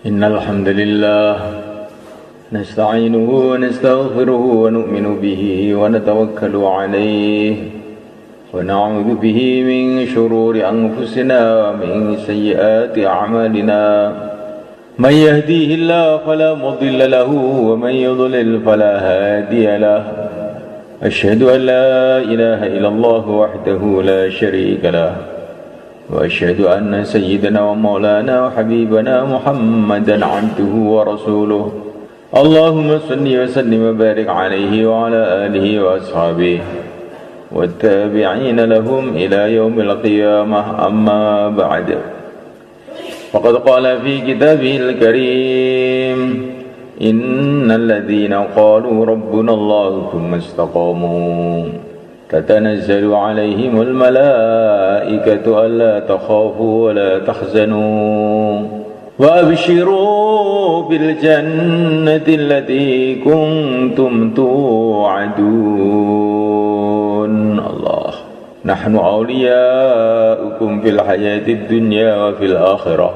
إن الحمد لله نستعينه ونستغفره ونؤمن به ونتوكل عليه ونعوذ به من شرور أنفسنا ومن سيئات أعمالنا من يهديه الله فلا مضل له ومن يضلل فلا هادي له أشهد أن لا إله إلا الله وحده لا شريك له وأشهد أن سيدنا ومولانا وحبيبنا محمدا عبده ورسوله اللهم صل وسلم وبارك عليه وعلى آله وأصحابه والتابعين لهم إلى يوم القيامة أما بعد فقد قال في كتابه الكريم إن الذين قالوا ربنا الله ثم استقاموا تتنزل عليهم الملائكة ألا تخافوا ولا تحزنوا وأبشروا بالجنة التي كنتم توعدون الله نحن أولياؤكم في الحياة الدنيا وفي الآخرة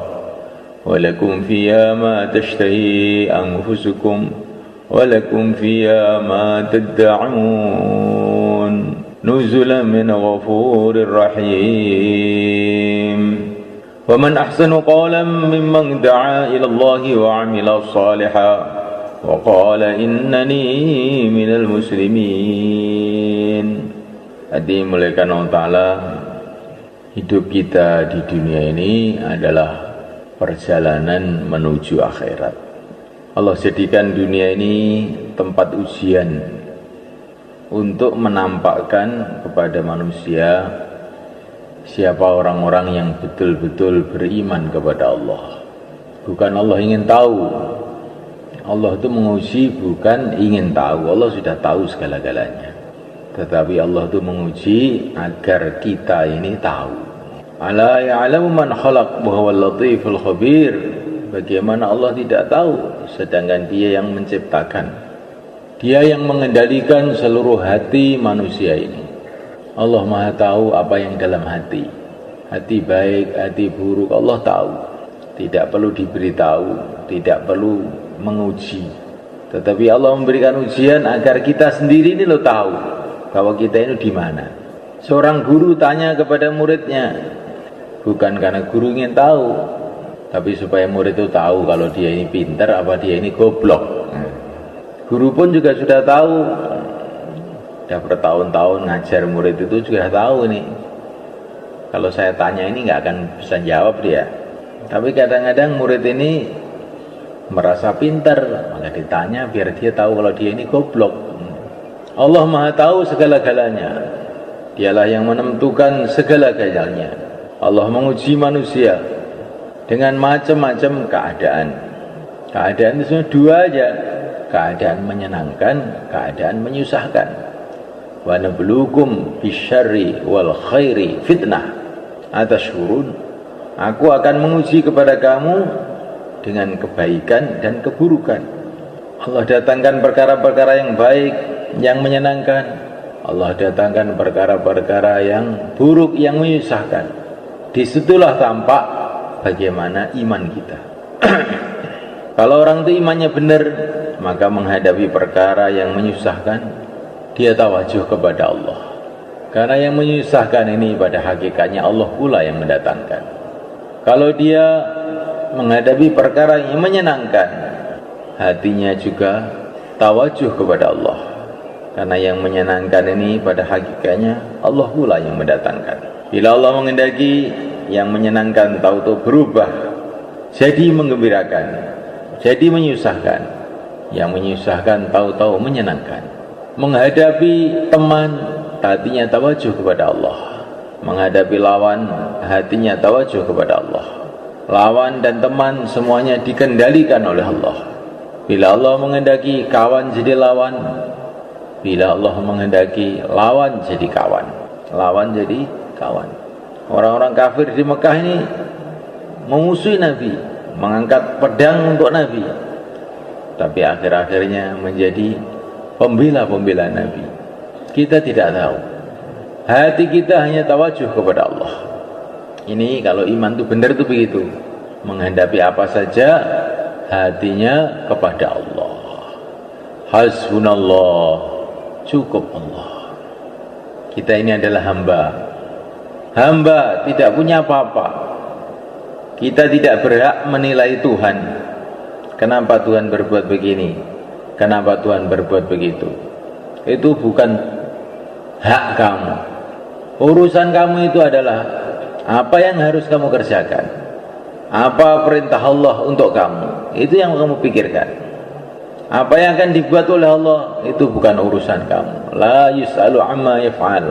ولكم فيها ما تشتهي أنفسكم ولكم فيها ما تدعون نزلا من غفور رحيم ومن أحسن قولا ممن دعا إلى الله وعمل صالحا وقال إنني من المسلمين. Hadirin dimuliakan Allah Ta'ala, hidup kita di dunia ini adalah perjalanan menuju akhirat. Allah jadikan dunia ini tempat ujian untuk menampakkan kepada manusia siapa orang-orang yang betul-betul beriman kepada Allah. Bukan Allah ingin tahu. Allah itu menguji bukan ingin tahu. Allah sudah tahu segala-galanya. Tetapi Allah itu menguji agar kita ini tahu. Ala ya'lamu man khalaq wa huwal latiful khabir. Bagaimana Allah tidak tahu sedangkan Dia yang menciptakan. Dia yang mengendalikan seluruh hati manusia ini. Allah Maha tahu apa yang dalam hati. Hati baik, hati buruk, Allah tahu. Tidak perlu diberitahu, tidak perlu menguji. Tetapi Allah memberikan ujian agar kita sendiri ini lo tahu bahwa kita ini di mana. Seorang guru tanya kepada muridnya, bukan karena guru ingin tahu, tapi supaya murid itu tahu kalau dia ini pintar apa dia ini goblok. Guru pun juga sudah tahu, sudah bertahun-tahun ngajar murid itu juga tahu ini. Kalau saya tanya ini nggak akan bisa jawab dia. Tapi kadang-kadang murid ini merasa pintar, maka ditanya biar dia tahu kalau dia ini goblok. Allah Maha tahu segala-galanya. Dialah yang menentukan segala-galanya. Allah menguji manusia dengan macam-macam keadaan. Keadaan itu dua aja. Keadaan menyenangkan, keadaan menyusahkan. Wa nabluukum bisyarri wal khairi fitnah. Atasyurun. Aku akan menguji kepada kamu dengan kebaikan dan keburukan. Allah datangkan perkara-perkara yang baik, yang menyenangkan. Allah datangkan perkara-perkara yang buruk, yang menyusahkan. Disitulah tampak bagaimana iman kita. Kalau orang itu imannya benar, maka menghadapi perkara yang menyusahkan, dia tawajuh kepada Allah. Karena yang menyusahkan ini pada hakikatnya Allah pula yang mendatangkan. Kalau dia menghadapi perkara yang menyenangkan, hatinya juga tawajuh kepada Allah. Karena yang menyenangkan ini pada hakikatnya Allah pula yang mendatangkan. Bila Allah menghendaki yang menyenangkan tahu-tahu berubah jadi menggembirakan, jadi menyusahkan. Yang menyusahkan tahu-tahu menyenangkan. Menghadapi teman, hatinya tawajuh kepada Allah. Menghadapi lawan, hatinya tawajuh kepada Allah. Lawan dan teman semuanya dikendalikan oleh Allah. Bila Allah menghendaki kawan jadi lawan, bila Allah menghendaki lawan jadi kawan, lawan jadi kawan. Orang-orang kafir di Mekah ini memusuhi Nabi, mengangkat pedang untuk Nabi, tapi akhir-akhirnya menjadi pembela-pembela Nabi. Kita tidak tahu. Hati kita hanya tawajuh kepada Allah. Ini kalau iman itu benar itu begitu. Menghadapi apa saja hatinya kepada Allah. Hasbunallah, cukup Allah. Kita ini adalah hamba tidak punya apa-apa. Kita tidak berhak menilai Tuhan. Kenapa Tuhan berbuat begini? Kenapa Tuhan berbuat begitu? Itu bukan hak kamu. Urusan kamu itu adalah apa yang harus kamu kerjakan, apa perintah Allah untuk kamu. Itu yang kamu pikirkan. Apa yang akan dibuat oleh Allah itu bukan urusan kamu. La yus'alu amma yaf'al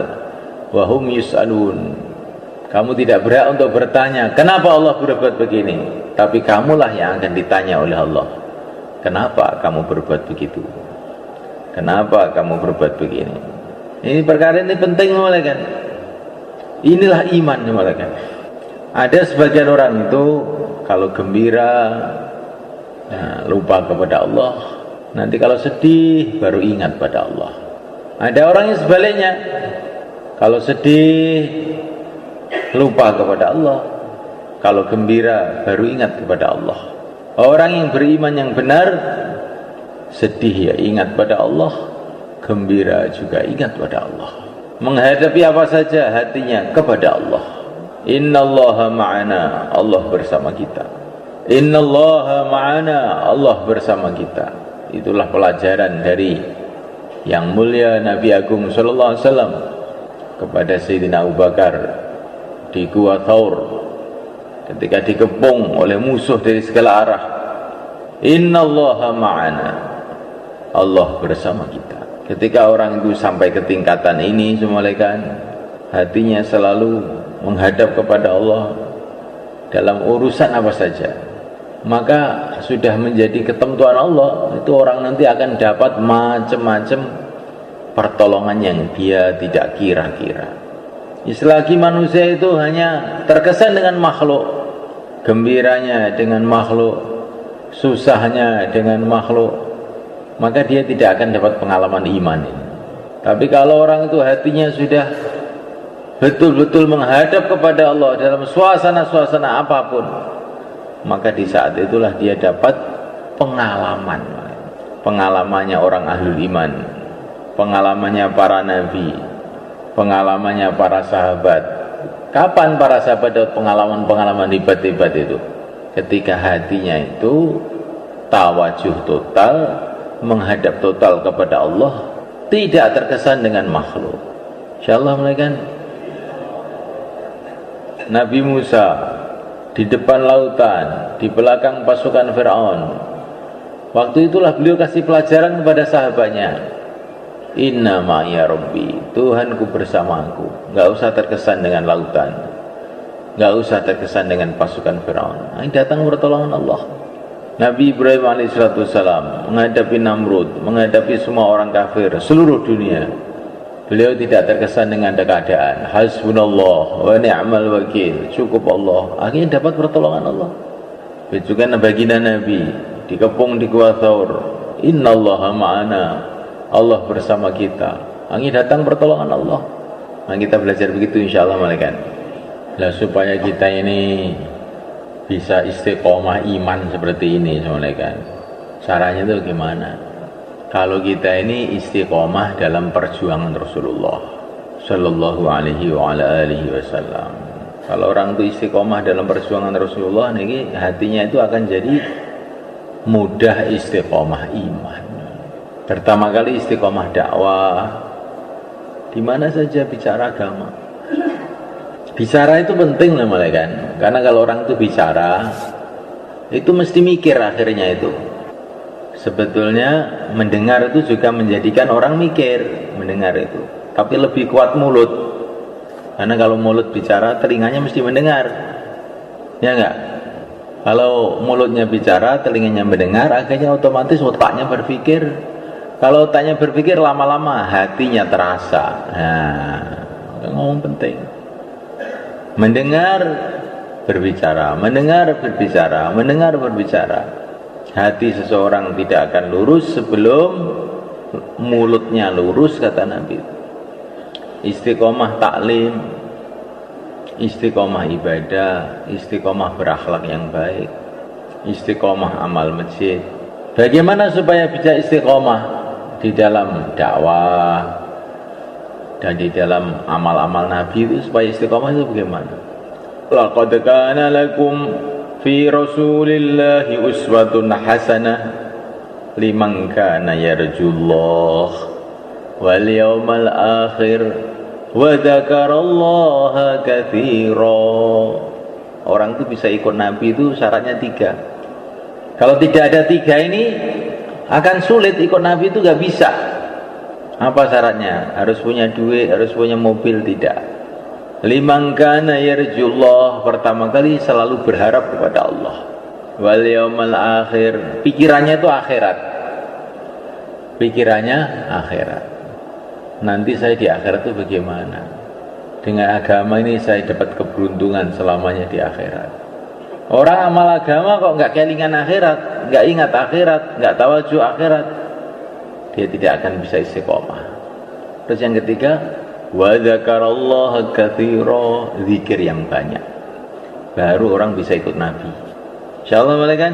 wa hum yus'alun. Kamu tidak berhak untuk bertanya kenapa Allah berbuat begini, tapi kamulah yang akan ditanya oleh Allah. Kenapa kamu berbuat begitu? Kenapa kamu berbuat begini? Ini perkara ini penting, kan? Inilah iman, kan? Ada sebagian orang itu kalau gembira lupa kepada Allah, nanti kalau sedih baru ingat pada Allah. Ada orang yang sebaliknya, kalau sedih lupa kepada Allah, kalau gembira baru ingat kepada Allah. Orang yang beriman yang benar, sedih ya ingat pada Allah, gembira juga ingat pada Allah. Menghadapi apa saja hatinya kepada Allah. Innallaha ma'ana, Allah bersama kita. Innallaha ma'ana, Allah bersama kita. Itulah pelajaran dari yang mulia Nabi Agung sallallahu alaihi wasallam kepada Sayyidina Abu Bakar di Gua Thaur ketika dikepung oleh musuh dari segala arah. Innallaha ma'ana, Allah bersama kita. Ketika orang itu sampai ke tingkatan ini, semulaikan hatinya selalu menghadap kepada Allah dalam urusan apa saja, maka sudah menjadi ketentuan Allah. Itu orang nanti akan dapat macam-macam pertolongan yang dia tidak kira-kira. Selagi manusia itu hanya terkesan dengan makhluk, gembiranya dengan makhluk, susahnya dengan makhluk, maka dia tidak akan dapat pengalaman iman ini. Tapi kalau orang itu hatinya sudah betul-betul menghadap kepada Allah dalam suasana-suasana apapun, maka di saat itulah dia dapat pengalaman. Pengalamannya orang ahlul iman, pengalamannya para nabi, pengalamannya para sahabat. Kapan para sahabat dapat pengalaman-pengalaman hebat-hebat itu? Ketika hatinya itu tawajuh total, menghadap total kepada Allah, tidak terkesan dengan makhluk. Insyaallah, kan? Nabi Musa di depan lautan, di belakang pasukan Fir'aun. Waktu itulah beliau kasih pelajaran kepada sahabatnya. Inna ma'iya Rabbi, Tuhanku bersamaku. Enggak usah terkesan dengan lautan, enggak usah terkesan dengan pasukan Fir'aun. Ini datang pertolongan Allah. Nabi Ibrahim alaihissalam menghadapi Namrud, menghadapi semua orang kafir seluruh dunia, beliau tidak terkesan dengan keadaan. Hasbunallah wa ni'mal wakil, cukup Allah. Akhirnya dapat pertolongan Allah. Juga baginda Nabi dikepung di Gua Thaur, innallaha ma'ana, Allah bersama kita. Akhirnya datang pertolongan Allah. Nah, kita belajar begitu insyaallah, malaikat. Lah supaya kita ini bisa istiqomah iman seperti ini, malaikat. Caranya itu gimana? Kalau kita ini istiqomah dalam perjuangan Rasulullah sallallahu alaihi wa ala alihi wasallam. Kalau orang itu istiqomah dalam perjuangan Rasulullah, ini hatinya itu akan jadi mudah istiqomah iman. Pertama kali istiqomah dakwah, di mana saja bicara agama. Bicara itu penting lah, malaikat. Karena kalau orang itu bicara, itu mesti mikir akhirnya itu. Sebetulnya mendengar itu juga menjadikan orang mikir, mendengar itu. Tapi lebih kuat mulut. Karena kalau mulut bicara, telinganya mesti mendengar. Ya enggak? Kalau mulutnya bicara, telinganya mendengar, akhirnya otomatis otaknya berpikir. Kalau otaknya berpikir, lama-lama hatinya terasa. Nah, ngomong penting. Mendengar, berbicara, mendengar, berbicara, mendengar, berbicara. Hati seseorang tidak akan lurus sebelum mulutnya lurus, kata Nabi. Istiqomah taklim, istiqomah ibadah, istiqomah berakhlak yang baik, istiqomah amal masjid. Bagaimana supaya bisa istiqomah di dalam dakwah dan di dalam amal-amal Nabi itu, supaya istiqomah itu bagaimana? Laqad kana lakum fi Rasulillahi uswatun hasanah liman kana yarjullah wal yawmal akhir wa dzakarallaha katsira. Orang itu bisa ikut Nabi itu syaratnya 3. Kalau tidak ada 3 ini akan sulit ikut Nabi itu, gak bisa. Apa syaratnya? Harus punya duit, harus punya mobil? Tidak. Liman kana yarjullah, pertama kali selalu berharap kepada Allah. Wal yaumal akhir, pikirannya itu akhirat. Pikirannya akhirat. Nanti saya di akhirat itu bagaimana? Dengan agama ini saya dapat keberuntungan selamanya di akhirat. Orang amal agama kok nggak kelingan akhirat, nggak ingat akhirat, nggak tawajuh akhirat, dia tidak akan bisa istiqomah. Terus yang ketiga, wa dzakarallaha katsira, zikir yang banyak, baru orang bisa ikut Nabi. Insyaallah malaikat.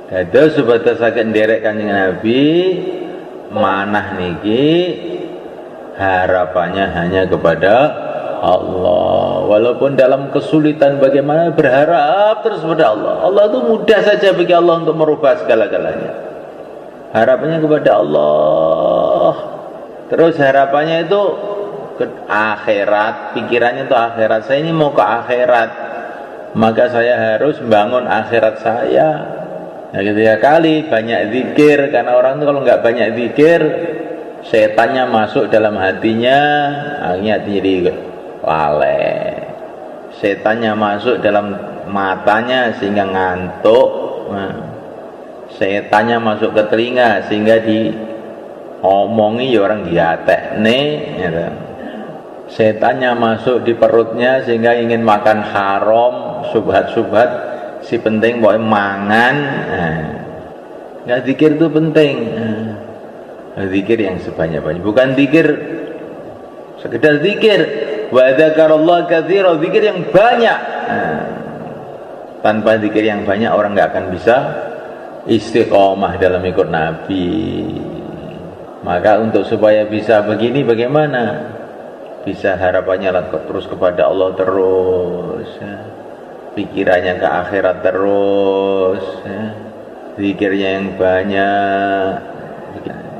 Dados sebatas saged nderek Kanjeng Nabi, manah niki harapannya hanya kepada Allah. Walaupun dalam kesulitan bagaimana, berharap terus pada Allah. Allah itu mudah saja bagi Allah untuk merubah segala-galanya. Harapannya kepada Allah. Terus harapannya itu ke akhirat, pikirannya itu akhirat. Saya ini mau ke akhirat, maka saya harus bangun akhirat saya. Nah, ketika kali banyak zikir, karena orang itu kalau nggak banyak zikir, setannya masuk dalam hatinya, akhirnya jadi lalai. Setannya masuk dalam matanya sehingga ngantuk. Nah, setannya masuk ke telinga sehingga diomongi ya orang diatekne, gitu. Setannya masuk di perutnya sehingga ingin makan haram, subhat-subhat. Si penting boleh mangan. Nggak zikir itu penting. Zikir yang sebanyak-banyak, bukan zikir sekedar zikir. Wa dzakarallaha katsira, zikir yang banyak. Tanpa zikir yang banyak orang nggak akan bisa istiqomah dalam ikut Nabi. Maka untuk supaya bisa begini, bagaimana? Bisa harapannya terus kepada Allah terus, ya. Pikirannya ke akhirat terus, ya. Zikirnya yang banyak.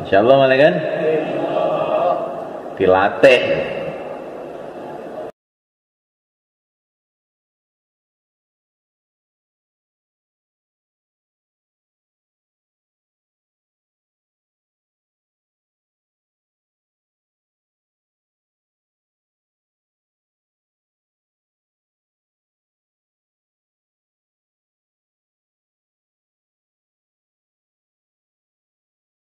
Insyaallah malaikat dilatih